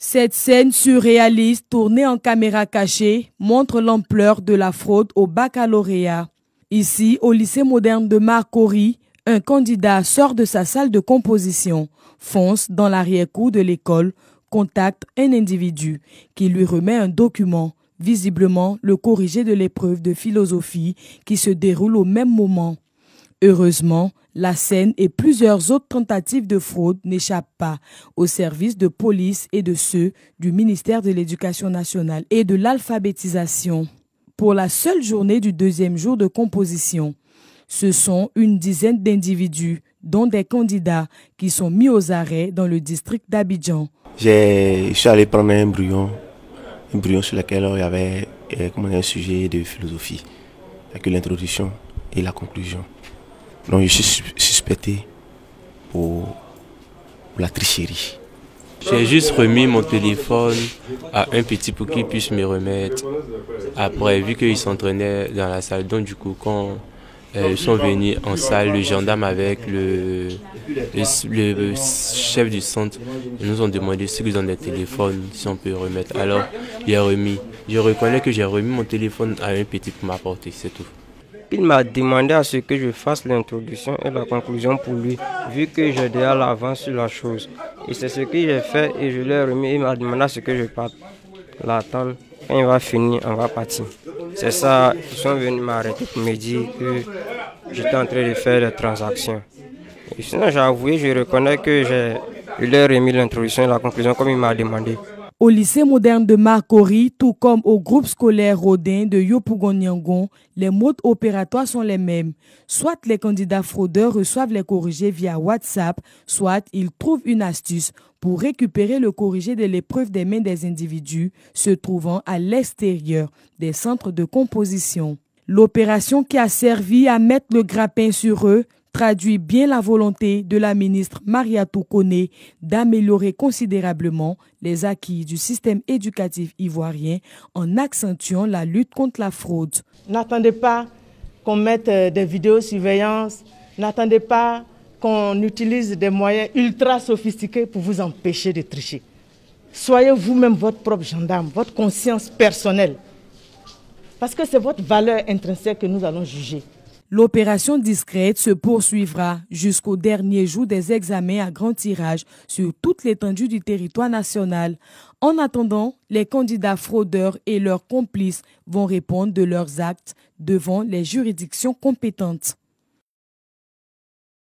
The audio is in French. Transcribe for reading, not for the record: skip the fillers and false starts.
Cette scène surréaliste tournée en caméra cachée montre l'ampleur de la fraude au baccalauréat. Ici, au lycée moderne de Marcory, un candidat sort de sa salle de composition, fonce dans l'arrière-cour de l'école, contacte un individu qui lui remet un document, visiblement le corrigé de l'épreuve de philosophie qui se déroule au même moment. Heureusement, la scène et plusieurs autres tentatives de fraude n'échappent pas aux services de police et de ceux du ministère de l'Éducation nationale et de l'alphabétisation. Pour la seule journée du deuxième jour de composition, ce sont une dizaine d'individus, dont des candidats, qui sont mis aux arrêts dans le district d'Abidjan. Je suis allé prendre un brouillon sur lequel il y avait un sujet de philosophie, avec l'introduction et la conclusion. Donc je suis suspecté pour la tricherie. J'ai juste remis mon téléphone à un petit pour qu'il puisse me remettre. Après, vu qu'il s'entraînait dans la salle, donc du coup, quand ils sont venus en salle, le gendarme avec le chef du centre, ils nous ont demandé s'ils ont des téléphones, si on peut remettre. Alors, il a remis. Je reconnais que j'ai remis mon téléphone à un petit pour m'apporter, c'est tout. Il m'a demandé à ce que je fasse l'introduction et la conclusion pour lui, vu que j'ai déjà l'avance sur la chose. Et c'est ce que j'ai fait et je lui ai remis. Il m'a demandé à ce que je parte l'attendre. Quand il va finir, on va partir. C'est ça, ils sont venus m'arrêter pour me dire que j'étais en train de faire des transactions. Et sinon, j'ai avoué, je reconnais que je lui ai remis l'introduction et la conclusion comme il m'a demandé. Au lycée moderne de Marcory, tout comme au groupe scolaire Rodin de Yopougon-Yangon, les modes opératoires sont les mêmes. Soit les candidats fraudeurs reçoivent les corrigés via WhatsApp, soit ils trouvent une astuce pour récupérer le corrigé de l'épreuve des mains des individus se trouvant à l'extérieur des centres de composition. L'opération qui a servi à mettre le grappin sur eux traduit bien la volonté de la ministre Mariatou Koné d'améliorer considérablement les acquis du système éducatif ivoirien en accentuant la lutte contre la fraude. N'attendez pas qu'on mette des vidéosurveillance, n'attendez pas qu'on utilise des moyens ultra sophistiqués pour vous empêcher de tricher. Soyez vous-même votre propre gendarme, votre conscience personnelle, parce que c'est votre valeur intrinsèque que nous allons juger. L'opération discrète se poursuivra jusqu'au dernier jour des examens à grand tirage sur toute l'étendue du territoire national. En attendant, les candidats fraudeurs et leurs complices vont répondre de leurs actes devant les juridictions compétentes.